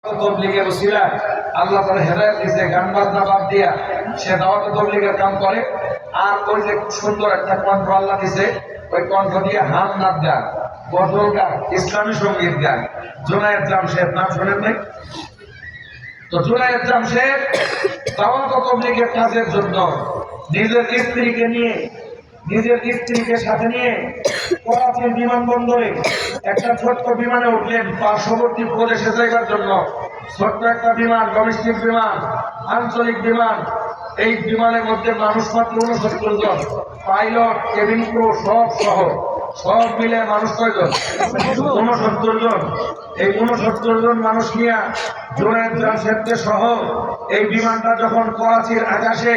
তবলিগের ওসিলা আল্লাহ তাআলা হেদায়েত দিয়েছে, গান বাজনা বাদ দিয়া সে দাওয়াত তবলিগের কাম করে। আর ওই যে সুন্দর একটা কণ্ঠ আল্লাহ দিয়েছে, ওই কণ্ঠ দিয়ে হাম নাচ গান, গজল গান, ইসলামী সঙ্গীত গান। জুনায়েদ জামশেদ নাম শোনেন নাই? তো জুনায়েদ জামশেদ দাওয়াত তবলিগের কাজের জন্য নিজের স্ত্রীকে সাথে নিয়ে করাচির বিমানবন্দরে একটা ছোট্ট বিমানে উঠলেন পার্শ্ববর্তী প্রদেশে যাইবার জন্য। ছোট্ট একটা বিমান, ডোমেস্টিক বিমান, আঞ্চলিক বিমান। এই বিমানের মধ্যে মানুষ মাত্র 69 জন, পাইলট, কেবিন ক্রু সব মিলে মানুষ কয়জন? 69 জন। এই 69 জন মানুষ নিয়ে জুনায়েদ জামশেদকে সহ এই বিমানটা যখন করাচির আকাশে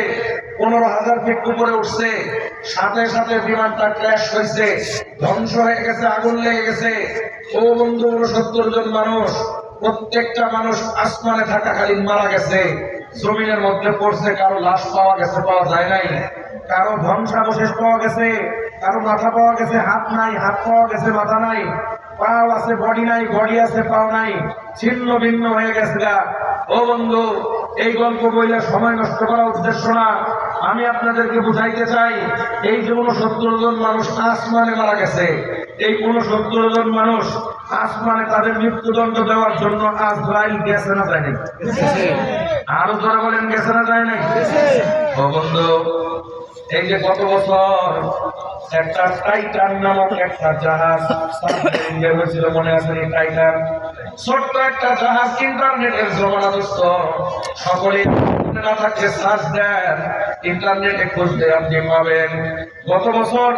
15,000 ফিট উপরে উঠছে, সাথে সাথে বিমানটা ক্র্যাশ হয়েছে, ধ্বংস হয়ে গেছে, আগুন লেগে গেছে। ও বন্ধু, 69 জন মানুষ, প্রত্যেকটা মানুষ আসমানে থাকাকালীন মারা গেছে, জমিনের মধ্যে পড়ছে। কারো লাশ পাওয়া গেছে, পাওয়া যায় নাই। কারো ধ্বংসাবশেষ পাওয়া গেছে, কারো মাথা পাওয়া গেছে, হাত নাই, হাত পাওয়া গেছে, মাথা নাই। পাও আছে, বডি নাই, বডি আছে, পাও নাই, ছিন্ন ভিন্ন হয়ে গেছে। ও বন্ধু, এই গল্প বইলে সময় নষ্ট করা উদ্দেশ্য না। আমি আপনাদেরকে বুঝাইতে চাই, এই যে 69 জন মানুষ আসমানে মারা গেছে, এই 69 জন মানুষ আসমানে তাদের মৃত্যুদণ্ড দেওয়ার জন্য আজরাইল গেছে না যায় নাই? আরো যারা বলেন গেছে না যায় নাই? ও বন্ধু, এই যে গত বছর একটা টাইটান নামক একটা জাহাজ হয়েছিল, মনে আছে? টাইটান ছোট্ট একটা জাহাজ, ইন্টারনেটের জমানা দোস্ত। সকলে না থাকলে সার্চ দেন, ইন্টারনেটে খুঁজতে আপনি পাবেন। গত বছর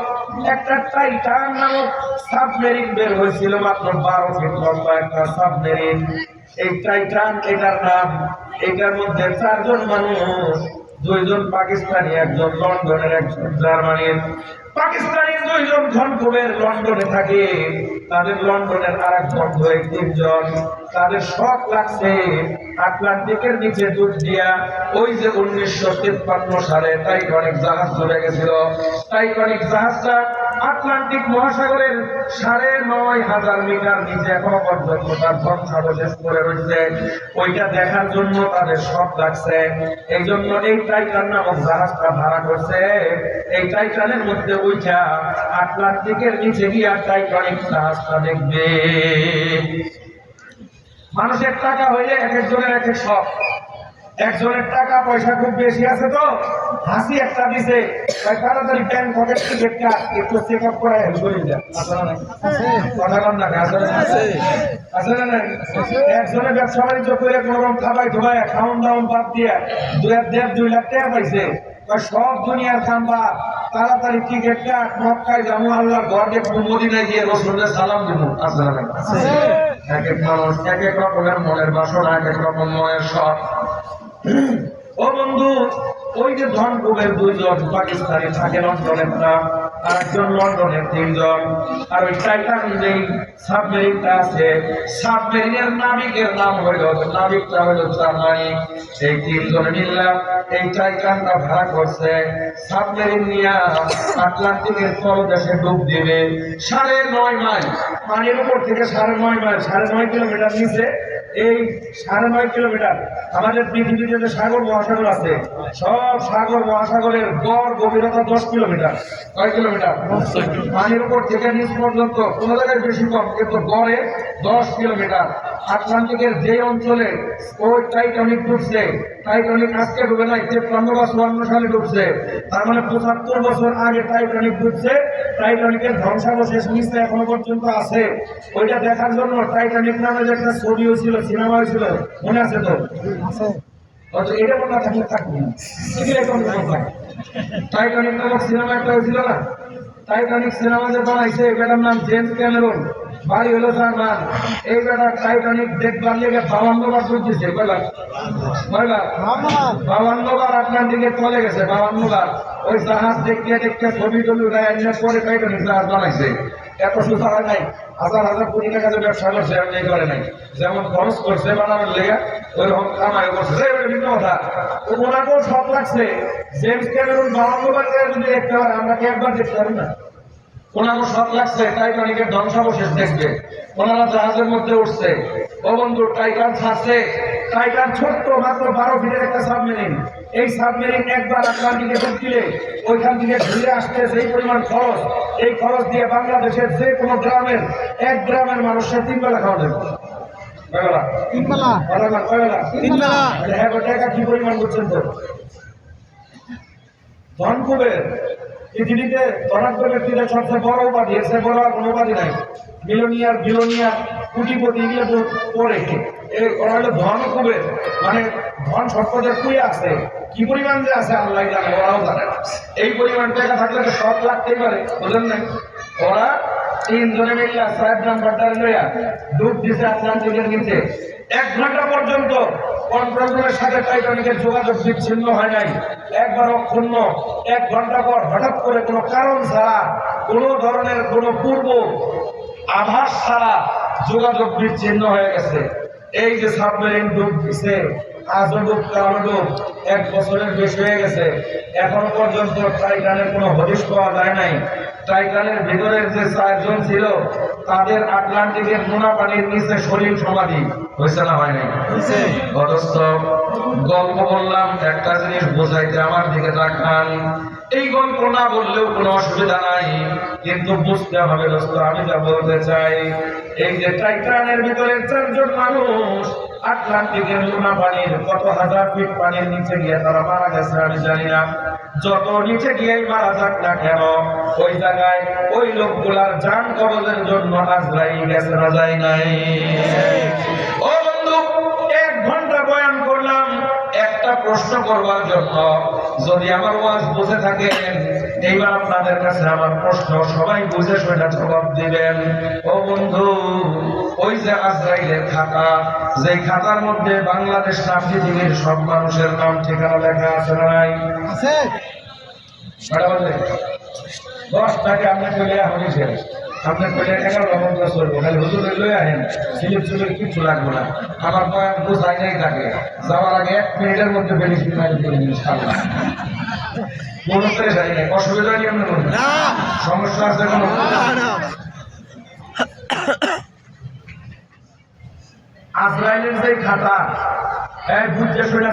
একটা টাইটান নামক সাবমেরিন বের হয়েছিল, মাত্র 12 ফিট লম্বা একটা সাবমেরিন। এই টাইটান, এটার নাম। এটার মধ্যে 4 জন মানুষ, 2 জন পাকিস্তানি, 1 জন লন্ডনের, 1 জন জার্মানির। পাকিস্তানি 2 জন ঘনকুবের লন্ডনে থাকে, তাদের লন্ডনের আরেক বন্ধু 3 জন। তাদের শখ লাগছে আটলান্টিকের নিচে ডুব দিয়া ওই যে 1953 সালে টাইটানিক জাহাজ চলে গেছিল। টাইটানিক জাহাজটা আটলান্টিক মহাসাগরের 9,500 মিটার নিচে এখনো পর্যন্ত তার ধ্বংসাবশেষ পড়ে রয়েছে। ওইটা দেখার জন্য তাদের শখ লাগছে। এই জন্য এই টাইটান নামক জাহাজটা ভাড়া করছে। এই টাইটানের মধ্যে ওইটা আটলান্টিকের নিচে গিয়া টাইটানিক জাহাজটা দেখবে। মানুষের টাকা হইলে এক একজনের এক এক শখ। একজনের টাকা পয়সা খুব বেশি আছে, তো হাসি একটা দিছে, তাড়াতাড়ি ব্যাংক পকেট টিকিট কাট, একটু চেক আপ করে চলে যায়। একজনের ব্যবসা বাণিজ্য করে কোন রকম খাবাই ধোবাই, খাওয়ান দাওয়ান বাদ দিয়ে 2.5 লাখ টাকা পাইছে। সব দুনিয়ার কাম্বা, তাড়াতাড়ি টিকিট কাট, মক্কায় যাবো, আল্লাহর ঘর দেখবো, মদিনায় গিয়ে রাসূলের সালাম দেবো। এক এক মানুষ এক এক রকমের মনের বাসনা, এক এক রকম মনের শখ। ও বন্ধু, ওই যে ধনকুবের 2 জন পাকিস্তানি থাকে লন্ডনের, আর একজন লন্ডনের 3 জন। আর ওই টাইটান যেই সাবমেরিনটা আছে, সাবমেরিনের নাবিকের নাম নাবিকটা হইল জার্মানি। এই 3 জনে মিললাম এই টাইটানটা ভাড়া করছে। সাবমেরিন নিয়ে আটলান্টিকের তলদেশে ডুব দিবে। 9.5 মাইল পানির উপর থেকে, 9.5 মাইল, 9.5 কিলোমিটার নিচে। এই 9.5 কিলোমিটার আমাদের পৃথিবীতে যে সাগর মহাসাগর আছে, সব সাগর মহাসাগরের গড় গভীরতা 10 কিলোমিটার। কয় কিলোমিটার? পানির উপর থেকে নিচ পর্যন্ত, কোন জায়গায় বেশি কম, কিন্তু গড়ে 10 কিলোমিটার। আটলান্টিকের যে অঞ্চলে ওই টাইটানিক ডুবছে, টাইটানিক আজকে ডুবে নাই, 53 বা 54 সালে ডুবছে। তার মানে 75 বছর আগে টাইটানিক ডুবছে। টাইটানিকের ধ্বংসাবশেষ নিচে এখনো পর্যন্ত আছে। ওইটা দেখার জন্য টাইটানিক নামে যে একটা ছবি হয়েছিল, সিনেমা হয়েছিল, মনে আছে তো? এটা মনে থাকলে থাকবে। টাইটানিক নামক সিনেমা একটা হয়েছিল না? টাইটানিক সিনেমা যে বানাইছে, এটার নাম জেমস ক্যামেরন, বাড়ি হলো জার্মান। এই বেটা টাইটানিক দেখবার লেগে 52 বার চলতেছে। কয়বার? 52 বার আটলান্টিকের তলে গেছে, 52 বার। ওই জাহাজ দেখতে দেখতে ছবি টবি উঠায় পরে টাইটানিক জাহাজ বানাইছে। এত সুতা হয় নাই, 1000 কোটি টাকা যে ব্যবসা করছে করে নাই, যেমন খরচ করছে বানানোর লেগে ওই রকম কামাই করছে। ভিন্ন কথা, ওনাকেও সব লাগছে। জেমস ক্যামেরন 52 বার যদি দেখতে পারে, আমরা কি একবার দেখতে পারি না? ওনারও শখ লাগছে টাইটানিকের ধ্বংসাবশেষ দেখবে, ওনারা জাহাজের মধ্যে উঠছে। ও বন্ধু, টাইটান ছাড়ছে, টাইটান ছোট্ট মাত্র 12 ফিটের একটা সাবমেরিন। এই সাবমেরিন একবার আটলান্টিকে ডুব দিলে ওইখান থেকে ঘুরে আসতে যেই পরিমাণ খরচ, এই খরচ দিয়ে বাংলাদেশের যে কোনো গ্রামের 1 গ্রামের মানুষের 3 বেলা খাওয়া যাবে। টাকা কি পরিমাণ করছেন তো? ধন কুবের পৃথিবীতে ধনাঢ্য ব্যক্তিদের সবচেয়ে বড় উপাধি, এর চেয়ে বড় আর কোনো উপাধি নাই। বিলোনিয়ার কোটিপতি এগুলো পরে ওরা হলো ধন কুবের, মানে ধন সম্পদের কুয়ে আছে, কি পরিমাণ যে আছে আল্লাহ জানে, ওরাও জানে। এই পরিমাণ টাকা থাকলে তো সব লাগতেই পারে, বুঝলেন না? ওরা 3 জনে মিলে 4 নাম্বারটা লইয়া ডুব দিছে আটলান্টিকের নিচে। 1 ঘন্টা পর্যন্ত কন্ট্রোল রুমের সাথে টাইটানিকের যোগাযোগ বিচ্ছিন্ন হয় নাই, একবার অক্ষুণ্ণ। 1 ঘন্টা পর হঠাৎ করে কোনো কারণ ছাড়া, কোনো ধরনের কোনো পূর্ব আভাস ছাড়া যোগাযোগ বিচ্ছিন্ন হয়ে গেছে। এই যে সাবমেরিন ডুব দিছে, আজও ডুব কালও ডুব, 1 বছরের বেশি হয়ে গেছে, এখনো পর্যন্ত টাইটানের কোনো হদিশ পাওয়া যায় নাই। টাইটানের ভিতরের যে 4 জন ছিল তাদের আটলান্টিকের নোনা পানির নিচে শরীর সমাধি হয়েছে না হয় নাই? অথচ গল্প বললাম, একটা জিনিস বোঝাইতে আমার দিকে তাকান। এই গল্প না বললেও কোনো অসুবিধা নাই, কিন্তু বুঝতে হবে দোস্ত, আমি যা বলতে চাই, এই যে টাইটানের ভিতরের 4 জন মানুষ আটলান্টিকের নোনা পানির কত হাজার ফিট পানির নিচে গিয়ে তারা মারা গেছে আমি জানি না। যত নিচে গিয়েই মারা যাক না কেন, ওই জায়গায় ওই লোকগুলার জান কবজের জন্য আজরাইল গেছে না যায় নাই? ও বন্ধু, 1 ঘন্টা বয়ান করলাম একটা প্রশ্ন করবার জন্য। যদি আমার ওয়াজ বুঝে থাকেন, এইবার আপনাদের কাছে আমার প্রশ্ন, সবাই বুঝে সেটা জবাব দিবেন। ও বন্ধু, ওই যে আজরাইলের খাতা, যে খাতার মধ্যে বাংলাদেশ না পৃথিবীর সব মানুষের নাম ঠিকানা লেখা আছে না নাই? আছে। 10টাকে আমরা চলে আসেন, আপনার পেলে 11 নম্বর চলবো, খালি হুজুরে লই আহেন, সিলিপ কিছু লাগবে না। আমার বয়ান বোঝাই নাই থাকে, যাওয়ার আগে 1 মিনিটের মধ্যে বেরিয়ে করে ইনশাআল্লাহ। কোনো পেরেশানি নেই, অসুবিধা নেই আপনার মধ্যে, সমস্যা আছে কোনো? আজরাইলের যে খাতা, বুঝতে শুনে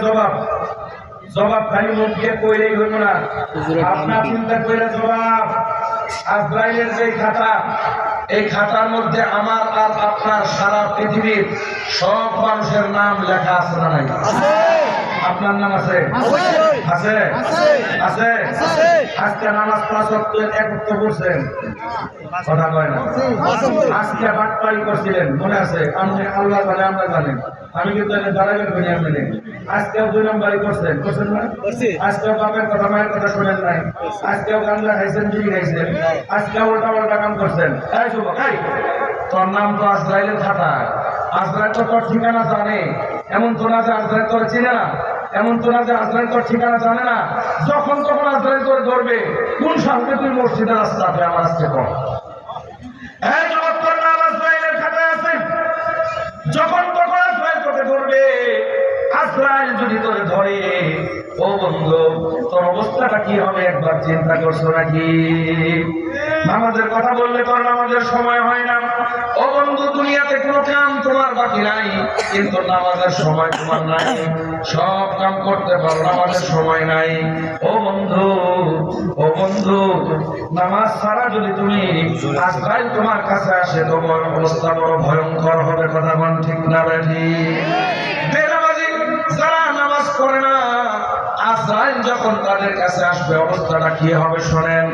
জবাব খালি মুখ দিয়ে কইলেই হইব না, আপনার চিন্তা করে জবাব। আজরাইলের যে খাতা, এই খাতার মধ্যে আমার আর আপনার সারা পৃথিবীর সব মানুষের নাম লেখা আছে না নাই? আপনার নাম আছে? আছে আছে। আজকে নামাজ 5 ওয়াক্ত একত্র করছেন, কথা কয় না। আজকে বাটপাড়ি করছিলেন, মনে আছে? আপনি আল্লাহ জানে, আমরা জানেন, আমি কিন্তু দাঁড়াবেন করি আপনি। আজকেও 2 নম্বরই করছেন না? আজকেও বাপের কথা মায়ের কথা শোনেন নাই, আজকেও গাঞ্জা খাইছেন, বিড়ি খাইছেন, আজকেও উল্টা কাম করছেন। এই যুবক, এই তোর নাম তো আজরাইলের খাতায়, আজরাইল তো তোর ঠিকানা জানে। এমন তো না যে আজরাইল তোর চিনে না, এমন তো না যে আজরাইল তোর ঠিকানা জানে না। যখন তখন আজরাইল তোর ধরবে, কোন সামনে তুই মসজিদের রাস্তাতে আমার আজকে কর। এই যুবক, তোর নাম আজরাইলের খাতায় আছে, যখন তখন আজরাইল তোকে ধরবে। আজরাইল যদি তোরে ধরে, ও বন্ধু, তোর অবস্থাটা কি হবে একবার চিন্তা করছো নাকি? নামাজের কথা বললে তোর নামাজের সময় হয় না। ও বন্ধু, দুনিয়াতে কোনো কাম তোমার বাকি নাই, কিন্তু নামাজের সময় তোমার নাই। সব কাম করতে পারো, নামাজের সময় নাই। ও বন্ধু, নামাজ ছাড়া যদি তুমি আজরাইল তোমার কাছে আসে, তোমার অবস্থা বড় ভয়ঙ্কর হবে। কথা বল ঠিক না বেঠি? বেনামাজি যারা নামাজ পড়ে না, আজরাইল যখন তাদের কাছে আসবে, অবস্থাটা কি হবে শোনেন।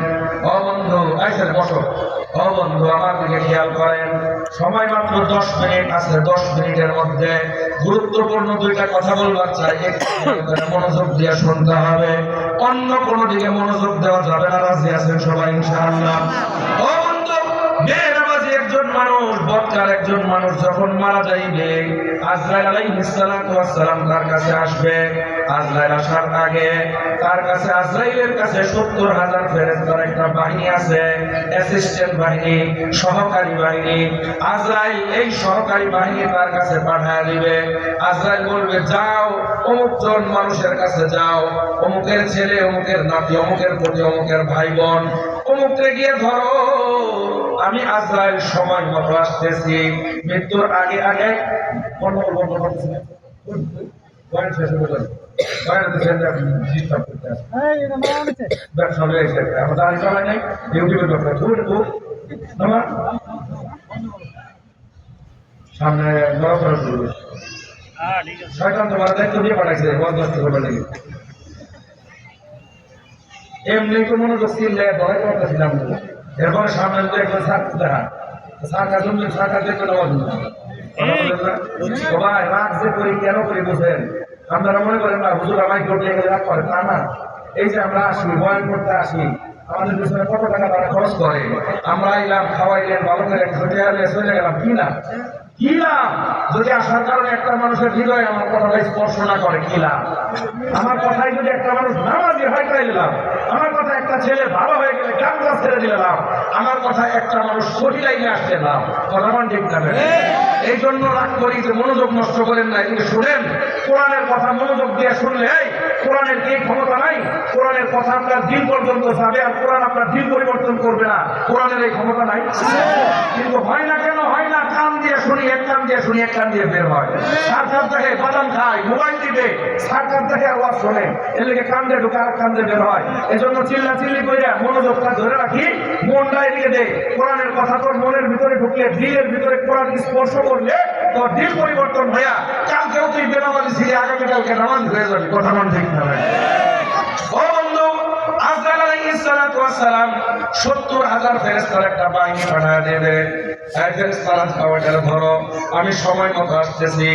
ও বন্ধু, এখানে বসো। ও বন্ধু, আমার দিকে খেয়াল করেন, সময় মাত্র 10 মিনিট আছে। 10 মিনিটের মধ্যে গুরুত্বপূর্ণ 2টা কথা বলবার চাই, মনোযোগ দিয়ে শুনতে হবে, অন্য কোনো দিকে মনোযোগ দেওয়া যাবে না। রাজি আছেন সবাই ইনশাআল্লাহ? ও বন্ধু, বেনামাজি একজন মানুষ, বদকার একজন মানুষ যখন মারা যাইবে, আজরাইল আলাইহিস সালাতু ওয়াস সালাম তার কাছে আসবে। আজরাইল আসার আগে তার কাছে, আজরাইলের কাছে 70,000 ফেরেশতার একটা বাহিনী আছে, অ্যাসিস্ট্যান্ট বাহিনী, সহকারী বাহিনী। আজরাইল এই সহকারী বাহিনী তার কাছে পাঠিয়ে দিবে। আজরাইল বলবে, যাও অমুক জন মানুষের কাছে যাও, অমুকের ছেলে, অমুকের নাতি, অমুকের প্রতি, অমুকের ভাই বোন, অমুককে গিয়ে ধরো। আমি আজরাইল সময় মতো আসতেছি, মৃত্যুর আগে আগে সামনে শয়তান তোমার দায়িত্ব দিয়ে পাঠাইছে বরদাস্ত করবার লাগে। এমনি তো মনোযোগ ছিলে ভয় করতেছিলাম, এরপরে সামনে যদি একজন সার দেখা সারকার জন্য সারকার দেখতে নেওয়া সবাই রাগ যে করি কেন করি বুঝেন? আপনারা মনে করেন না হুজুর আমায় করতে গেলে রাগ করে, তা না। এই যে আমরা আসি বয়ান করতে আসি, আমাদের পিছনে কত টাকা তারা খরচ করে, আমরা এলাম খাওয়াইলেন ভালো করে চলে গেলাম, কি না কি লাভ? যদি আসার কারণে একটা মানুষের হৃদয়ে আমার কথাটা স্পর্শ না করে কি লাভ? আমার কথায় যদি একটা মানুষ নামাজি হয় তাই লাভ, আমার কথা একটা ছেলে ভালো হয়ে গেলে গামছা ছেড়ে দিলে লাভ, আমার কথা একটা মানুষ সহি লাইনে আসতে লাভ। কথা মান ঠিক না? এই জন্য রাগ করি যে মনোযোগ নষ্ট করেন না, কিন্তু শুনেন কোরআনের কথা মনোযোগ দিয়ে শুনলে কোরআনের কি ক্ষমতা নাই? কোরআনের কথা আপনার দিল পর্যন্ত যাবে, আর কোরআন আপনার দিল পরিবর্তন করবে না। কোরআনের এই ক্ষমতা নাই, কিন্তু হয় না কেন হয় না? কান দিয়ে শুনি এক কান দিয়ে শুনি এক কান দিয়ে বের হয়। সারকার দেখে বাদাম খায়, মোবাইল টিপে, সারকার দেখে আওয়াজ শোনে, এর লেগে কান দিয়ে ঢুকে আর কান দিয়ে বের হয়। এজন্য চিল্লা চিল্লি করে মনোযোগটা ধরে রাখি, মনটা এদিকে দে। কোরআনের কথা তোর মনের ভিতরে ঢুকলে, দিলের ভিতরে কোরআন স্পর্শ করলে তোর দিল পরিবর্তন হইয়া কালকেও তুই বেনামাজি ছিলি, আগামীকালকে নামাজ হয়ে যাবে। কথা মান ঠিক না? ও বন্ধু, আজরাইল আলাইহিস সালাতু ওয়াস সালাম ৭০,০০০ ফেরেশতার একটা বাহিনী পাঠায় দেবে। এই ফেরেশতারা খাওয়াটা ধরো, আমি সময় মতো আসতেছি।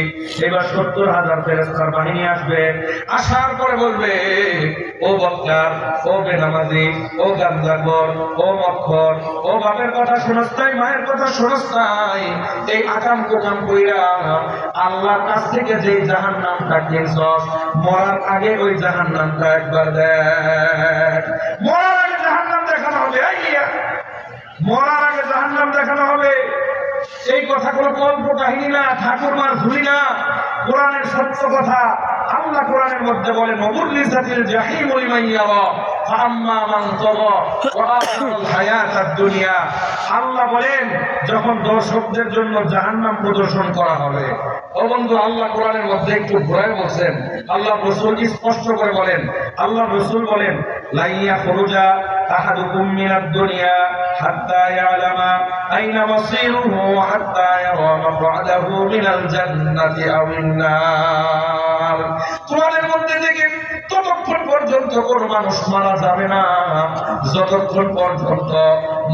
এবার ৭০,০০০ ফেরেশতার বাহিনী আসবে, আসার পরে বলবে, ও বক্কার, ও বেনামাজি, ও গাঞ্জাখোর, ও মদখোর, ও বাপের কথা শুনস নাই, মায়ের কথা শুনস নাই, এই আকাম কুকাম কইরা আল্লাহর কাছ থেকে যে জাহান্নামটা কিনছস, মরার আগে ওই জাহান্নামটা একবার দেখ। মরার আগে জাহান্নাম দেখানো হবে, মরার আগে জাহান্নাম দেখানো হবে। এই কথাগুলো কল্প কাহিনী না, ঠাকুরমার ঝুলি না, কোরআনের সত্য কথা। আল্লাহ কোরআনের মধ্যে বলেন, ওয়াবুররিজাতিল জাহিমু লিমান ইয়ারা ফাআম্মা মান তাগা ওয়া আসারাল হায়াতাদ দুনিয়া। আল্লাহ বলেন যখন দর্শকদের জন্য জাহান্নাম প্রদর্শন করা হবে। ও বন্ধু, আল্লাহ কোরআনের মধ্যে একটু ঘুরায় বলছেন, আল্লাহ রাসূল স্পষ্ট করে বলেন, আল্লাহ রাসূল বলেন, লা ইয়াখরুজা আহাদুকুম মিনাদ দুনিয়া হাত্তা ইয়ালামা আইনা মাসিরুহু ওয়া হাত্তা ইয়ারা মাকআদাহু মিনাল জান্নাতি আওয়ান নার। কোরআনের মধ্যে থেকে ততক্ষণ পর্যন্ত কোন মানুষ মারা যাবে না যতক্ষণ পর্যন্ত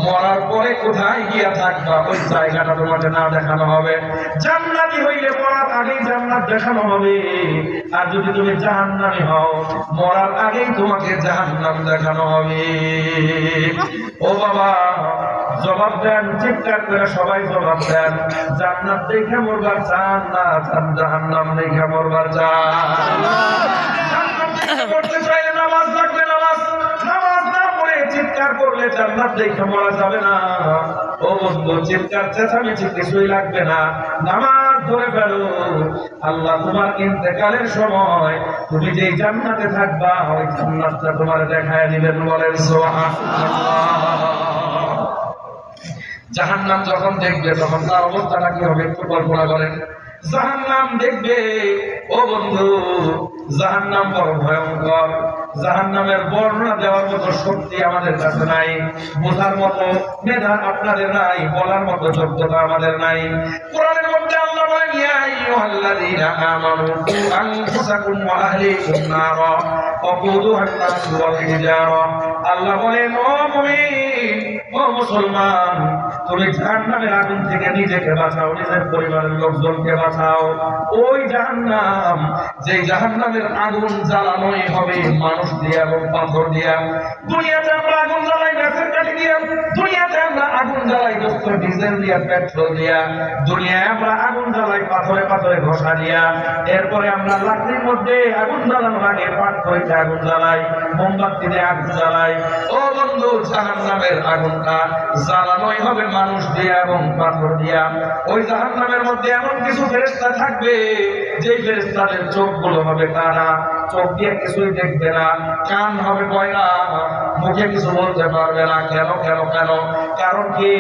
মরার পরে কোথায় গিয়া থাকবা ওই জায়গাটা তোমাকে না দেখানো হবে। জান্নাতি হইলে মরার আগেই জান্নাত দেখানো হবে, আর যদি তুমি জাহান্নামী হও মরার আগেই তোমাকে জাহান্নাম দেখানো হবে। ও বাবা, জবাব দেন, চিৎকার করে সবাই জবাব দেন। জান্নাত দেখে মরবার চান না জাহান্নাম দেখে মরবার চান? করতে চাইলে নামাজ লাগবে, নামাজ না পড়ে চিৎকার করলে জান্নাত দেখে মরা যাবে না। ও বন্ধু, চিৎকার চেঁচামেচি কিছুই লাগবে না, নামাজ ধরে ফেলো। আল্লাহ তোমার ইন্তেকালের সময় তুমি যেই জান্নাতে থাকবা ওই জান্নাতটা তোমার দেখায় দিবেন। বলেন সুবহানাল্লাহ। জাহান্নাম যখন দেখবে তখন তার অবস্থাটা কি হবে একটু কল্পনা করেন। জাহান্নাম দেখবে, ও বন্ধু, জাহান্নাম বড় ভয়ঙ্কর। জাহান্নামের বর্ণনা দেওয়ার মতো শক্তি আমাদের কাছে নাই, বোঝার মতো মেধা আপনাদের নাই, বলার মতো যোগ্যতা আমাদের নাই। কোরআনের মধ্যে আল্লাহ বলেন, ইয়া আইয়ুহাল্লাযীনা আমানু কু আনফুসাকুম ওয়া আহলিকুম নারা ওয়াকুদুহা আন-নাস ওয়াল হিজারা। আল্লাহ বলেন, ও মুমিন, ও মুসলমান, তুমি জাহান্নামের আগুন থেকে নিজেকে বাঁচাও, নিজের পরিবারের লোকজনকে বাঁচাও। ওই জাহান্নাম, যে জাহান্নামের আগুন জ্বালানোই হবে মানুষ দিয়ে এবং পাথর দিয়া। দুনিয়াতে আমরা আগুন জ্বালাই গাছের কাঠি দিয়া, দুনিয়াতে আমরা আগুন জ্বালাই দোস্ত ডিজেল দিয়া, পেট্রোল দিয়া, দুনিয়ায় আমরা আগুন জ্বালাই পাথরে পাথরে ঘষা দিয়া। এরপরে আমরা লাকড়ির মধ্যে আগুন জ্বালানোর আগে পাট কইতে আগুন জ্বালাই, মোমবাতি দিয়ে আগুন জ্বালাই। ও বন্ধু, জাহান্নামের আগুনটা জ্বালানোই হবে মানুষ দিয়া এবং পাথর দিয়া। ওই জাহান্নামের মধ্যে এমন কিছু ফেরেশতা থাকবে, যেই ফেরেশতাদের চোখগুলো হবে কানা, চোখ দিয়ে কিছুই দেখবে না, কান হবে বয়রা, মুখে কিছু বলতে পারবে না। কেন কেন কেন? কারণ কি,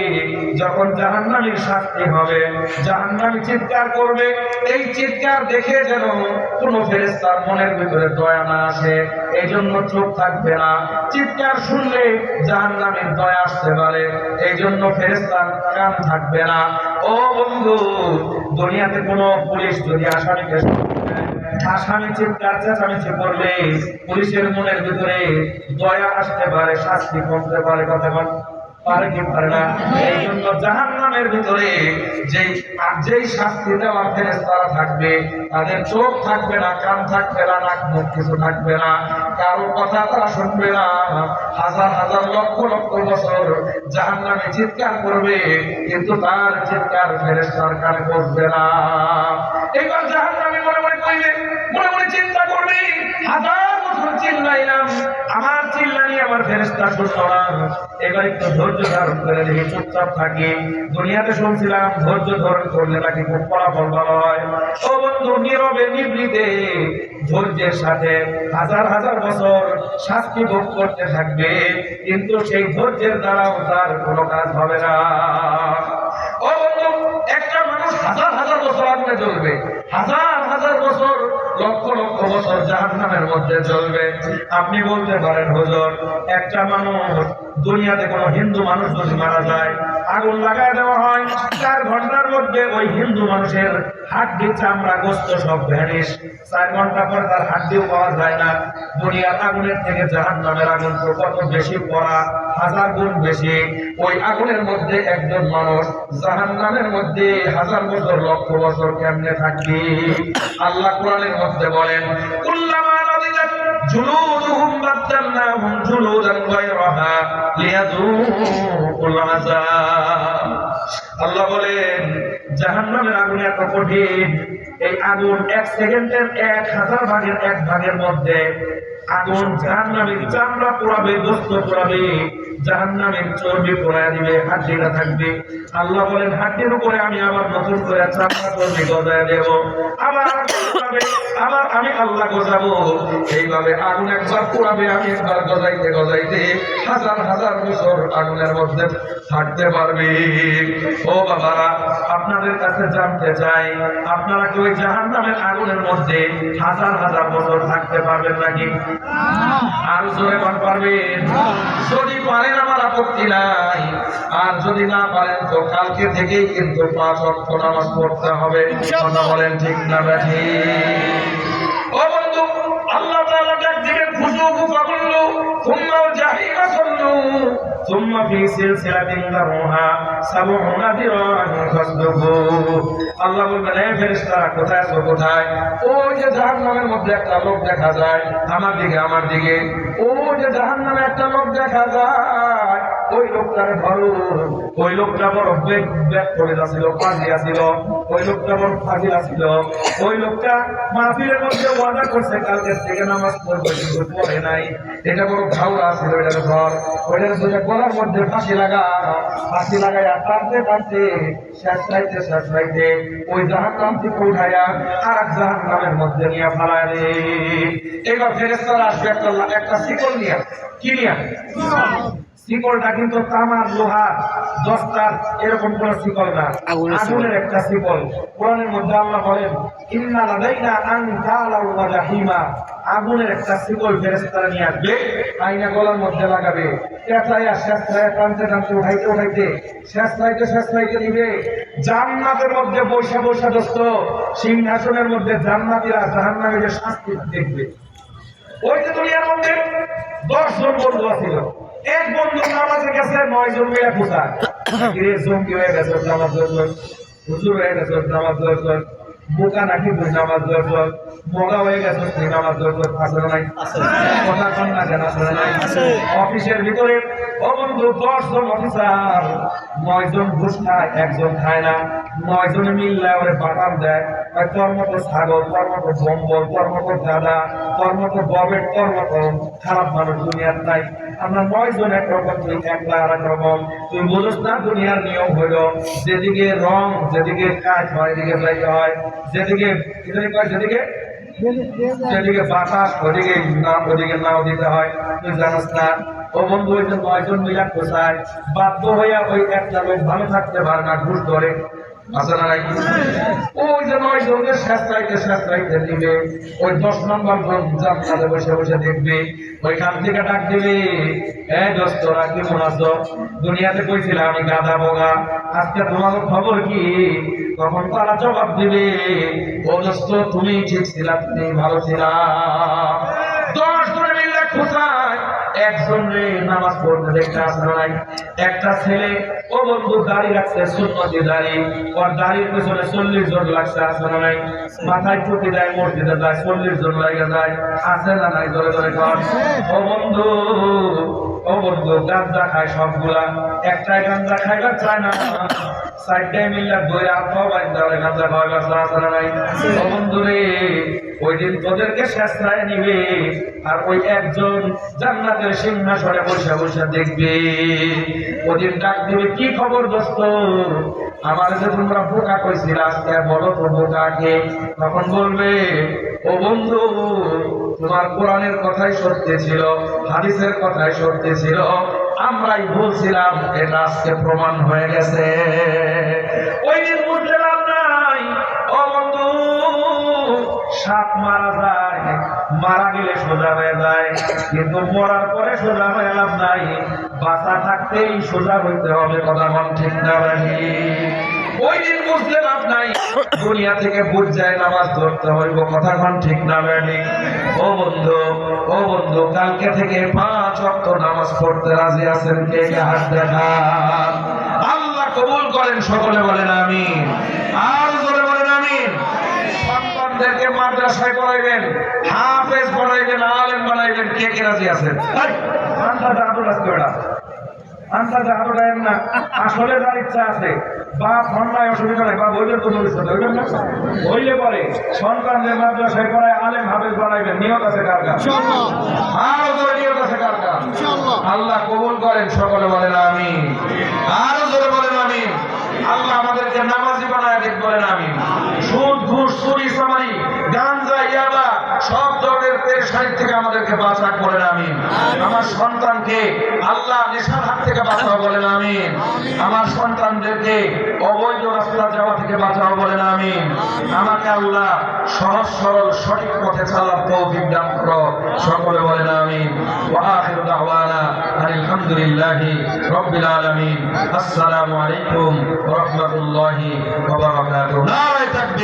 যখন জাহান্নামীর শাস্তি হবে, জাহান্নামী চিৎকার করবে, এই চিৎকার দেখে যেন কোনো ফেরেশতার মনের ভিতরে দয়া না আসে, এই জন্য চোখ থাকবে না। চিৎকার শুনলে জাহান্নামীর দয়া আসতে পারে, এই জন্য ফেরেশতার কান থাকবে না। ও বন্ধু, দুনিয়াতে কোনো পুলিশ যদি আসামিকে আসামি চিৎকার চেঁচামেচি করলে পুলিশের মনের ভিতরে দয়া আসতে পারে, শাস্তি কমতে পারে, কথা পারে কি পারে না? এই জন্য জাহান্নামের ভিতরে যেই শাস্তি দেওয়ার ফেরেশতারা থাকবে, তাদের চোখ থাকবে না, কান থাকবে না, নাক মুখ কিছু থাকবে না, কারো কথা তারা শুনবে না। হাজার হাজার লক্ষ লক্ষ বছর জাহান্নামে চিৎকার করবে, কিন্তু তার চিৎকার ফেরেশতার কানে পৌঁছবে না। এবার জাহান্নামে মনে মনে কইবে, মনে মনে চিন্তা করবে, হাজার বছর চিল্লাইলাম, আমার চিল্লানি আমার ফেরেশতা শুনলো না, এবার একটু ধৈর্য ধারণ করে দেখি, চুপচাপ থাকি। দুনিয়াতে শুনছিলাম ধৈর্য ধারণ করলে নাকি খুব ফলাফল ভালো হয়। ও বন্ধু, নীরবে নিভৃতে ধৈর্যের সাথে হাজার হাজার বছর শাস্তি ভোগ করতে থাকবে, কিন্তু সেই ধৈর্যের দ্বারাও তার কোনো কাজ হবে না। ও বন্ধু, একটা মানুষ হাজার হাজার বছর আগুনে জ্বলবে, হাজার হাজার বছর, লক্ষ লক্ষ বছর জাহান্নামের মধ্যে চলবে। আপনি বলতে পারেন, হুজুর, একটা মানুষ, দুনিয়াতে কোনো হিন্দু মানুষ যদি মারা যায়, আগুন লাগায় দেওয়া হয়, 4 ঘন্টার মধ্যে ওই হিন্দু মানুষের হাড্ডি, চামড়া, গোস্ত সব ভ্যানিশ, 4 ঘন্টা পর তার হাড্ডিও পাওয়া যায় না। দুনিয়ার আগুনের থেকে জাহান্নামের আগুন তো কত বেশি পড়া, হাজার গুণ বেশি। ওই আগুনের মধ্যে একজন মানুষ জাহান্নামের মধ্যে হাজার বছর, লক্ষ বছর কেমনে থাকবে? আল্লাহ কোরআনের মধ্যে বলেন, কুল্লামা নাদিজাত জুলুদুহুম বাদদালনাহুম জুলুদান গায়রাহা লিয়াযুকুল আযাব। আল্লাহ বলেন, জাহান্নামের আগুন এত কঠিন, এই আগুন 1 সেকেন্ডের 1000 ভাগের 1 ভাগের মধ্যে আগুন জাহান্নামের চামড়া পোড়াবে, গোস্ত পোড়াবে, জাহান্নামের চর্বি পোড়ায় দিবে, হাড্ডিটা থাকবে। আল্লাহ বলেন, হাড্ডির উপরে আমি আবার নতুন করে চামড়া চর্বি গজায় দেব, আবার আবার আমি আল্লাহ গজাবো। এইভাবে আগুন একবার পোড়াবে, আমি একবার গজাইতে গজাইতে হাজার হাজার বছর আগুনের মধ্যে থাকতে পারবে। ও বাবারা, আপনাদের কাছে জানতে চাই, আপনারা কি ওই জাহান্নামের আগুনের মধ্যে হাজার হাজার বছর থাকতে পারবেন নাকি? আর জোরে কোন পারবেন? যদি পারেন আমার আপত্তি নাই, আর যদি না পারেন তো কালকে থেকেই কিন্তু 5 ওয়াক্ত নামাজ পড়তে হবে। কথা বলেন ঠিক না বেঠি? ও বন্ধু, আল্লাহ তাআলা ডাক দিবেন, খুশুকু ফাগুল্লু সুম্মা জাহিমা সাল্লু সুম্মা ফি সিলসিলাতিন দারুহা 70 দিরান ফাসদুকু। আল্লাহ বলবেন, হে ফেরেশতারা, কোথায় আছো, কোথায়? ওই যে জাহান্নামের মধ্যে একটা লোক দেখা যায়, আমার দিকে আমার দিকে, ওই যে জাহান্নামে একটা লোক দেখা যায়, ওই লোকটারে ধরো। ওই লোকটা বড় ব্যাগ করে যাচ্ছিল, ফাজিল ছিল, ওই লোকটা বড় ফাজিল ছিল। ওই লোকটা মাহফিলের মধ্যে ওয়াদা করছে কালকের থেকে নামাজ পড়বে, কিন্তু পড়ে নাই। এটা বড় ঘাওড়া ছিল, এটার ঘর, ওইটার গলার মধ্যে ফাঁসি লাগাই টানতে টানতে শেষ রাইতে ওই জাহান্নাম থেকে উঠাইয়া আর এক জাহান্নামের মধ্যে নিয়ে ফালায় রে। এবার ফেরেশতারা আসবে একটা শিকল নিয়ে। কি নিয়ে? শিকলটা কিন্তু তামার, লোহার, দস্তার, এরকম কোন শিকল না, আগুনের একটা শিকল। কোরআনের মধ্যে আল্লাহ বলেন, ইন্না লাদাইনা আনকালাও ওয়া জাহিমা। আগুনের একটা শিকল ফেরেশতারা নিয়ে আসবে, আইনা গলার মধ্যে লাগাবে, পেঁচাইয়া শেষ টানতে টানতে উঠাইতে শেষ রাইতে দিবে। জান্নাতের মধ্যে বসে বসে দোস্ত, সিংহাসনের মধ্যে জান্নাতীরা জাহান্নামীদের শাস্তি দেখবে। ওই যে দুনিয়ার মধ্যে 10 জন বন্ধু ছিল, এক বন্ধু নামাজে গেছে, 9 জন মিলে খোঁজা জঙ্গি হয়ে গেছে, নামাজ হুজুর হয়ে গেছে, নামাজ বোকা নাকি তুই নামাজ মোগা হয়ে গেছে, তুই নামাজ আসলে নাই, কথা কন না কেন আসলে নাই। অফিসের ভিতরে ও বন্ধু 10 জন অফিসার, 9 জন ঘুষ খায়, 1 জন খায় না। 9 জনে মিললে ওরে বাটাম দেয়, তোর মতো ছাগল, তোর মতো জম্বল, তোর মতো গাদা, তোর মতো ববেট, তোর মতো খারাপ মানুষ দুনিয়ার নাই। আমরা 9 জন একরকম, তুই একলা আর একরকম। তুই বুঝোস না দুনিয়ার নিয়ম হইল যেদিকে রং, যেদিকে কাজ হয় এদিকে যাইতে হয়, যেদিকে যেদিকে বাতাস ওদিকে নাও দিতে হয়। তুই জানাস না? ও বন্ধু, ওই যে 9 জন মিলা কোথায় বাধ্য হইয়া ওই একটা লোক ভালো থাকতে পারে না, ঘুষ ধরে। আছে না নাই? ওই যে 9 জনকে শেষ দিবে, ওই 10 নম্বর জন জান্নাতে বসে বসে দেখবে, ওইখান থেকে ডাক দিবে, এই দোস্তরা কেমন আছো? দুনিয়াতে কইছিলাম আমি গাদা বোগা, আজকে তোমার খবর কি? তখন তারা জবাব দিবে, ও দোস্ত তুমি ঠিক ছিলা, তুমি ভালো ছিলা। 10 জনে মিলে খোঁজায় একজন রে নামাজ পড়তে দেখতে আসে নাই। একটা ছেলে, ও বন্ধু, দাড়ি রাখছে, সুন্নতি দাড়ি, ওর দাড়ির পেছনে 40 জন লাগছে, আসে না নাই? মাথায় টুপি দেয়, মসজিদে যায়, 40 জন লাগে যায়, আসে না নাই? ধরে ধরে কর। ও বন্ধু, ও বন্ধু, গাঁজা খায় সবগুলা, একটাই গাঁজা খাইবার চায় না, 4টায় মিল্লা ধরে আত্মাও বাইন্দা গাঁজা খাওয়া আসে না নাই? ও বন্ধু রে, ওই দিন তোদেরকে শেষরায় নিবে, আর ওই একজন জান্নাতের সিংহাসনে বসে বসে দেখবে। ওদিন ডাক দিবে, কি খবর দোস্ত? আমার যে তোমরা বোকা কইছিল, আজকে বলো তো বোকাকে। তখন বলবে, ও বন্ধু, তোমার কোরআনের কথাই সত্যি ছিল, হাদিসের কথাই সত্যি ছিল, আমরাই বলছিলাম, এটা আজকে প্রমাণ হয়ে গেছে। ওই দিন বুঝতে লাভ নাই। ও বন্ধু, সাপ মারা যায়, মারা গেলে সোজা হয়ে যায়, কিন্তু মরার পরে সোজা হয়ে লাভ নাই, বাঁচা থাকতেই সোজা হইতে হবে। কথা বল ঠিক না রাখি? ওই দিন বুঝতে লাভ নাই, দুনিয়া থেকে বুঝ যায় নামাজ ধরতে হইব। কথা বল ঠিক না রাখি? ও বন্ধু, ও বন্ধু, কালকে থেকে 5 ওয়াক্ত নামাজ পড়তে রাজি আছেন? কে কে হাত দেখান। আল্লাহ কবুল করেন, সকলে বলেন আমিন। আর জোরে বলেন আমিন। সন্তানদেরকে মাদ্রাসায় পড়াইবেন, হাফেজ পড়াইবেন, আলেম বানাইবেন, কে কে রাজি আছেন? আসলে যার ইচ্ছা আছে, বা অন্যায় অসুবিধা নেই, বা বইলের কোনো হইলে পরে সন্তানদের মাদ্রাসায় পড়ায় আলেম হাফেজ বানাইবেন, নিয়ত আছে কার কার? আরো জোরে নিয়ত আছে কার কার? আল্লাহ কবুল করেন, সকলে বলেন আমিন। আরো জোরে বলেন আমিন। আল্লাহ আমাদেরকে নামাজি বানায় দেখ, বলেন আমিন। সুদ, ঘুষ, চুরি, চামারি, গাঞ্জা, ইয়াবা, সব ধরনের পেরেশানি থেকে আমাদেরকে বাঁচাক, বলেন আমিন। আমার সন্তানকে আল্লাহ নেশার হাত থেকে বাঁচাও, বলেন আমিন। আমার সন্তানদেরকে অবৈধ রাস্তা যাওয়া থেকে বাঁচাও, বলেন আমিন। আমাকে আল্লাহ সহজ সরল সঠিক পথে চলার তৌফিক দান করো, সকলে বলেন আমিন। ওয়া আখিরু দাওয়ানা আলহামদুলিল্লাহি রাব্বিল আলামিন। আসসালামু আলাইকুম ওয়া রাহমাতুল্লাহি ওয়া বারাকাতুহু। নারে তাকবীর।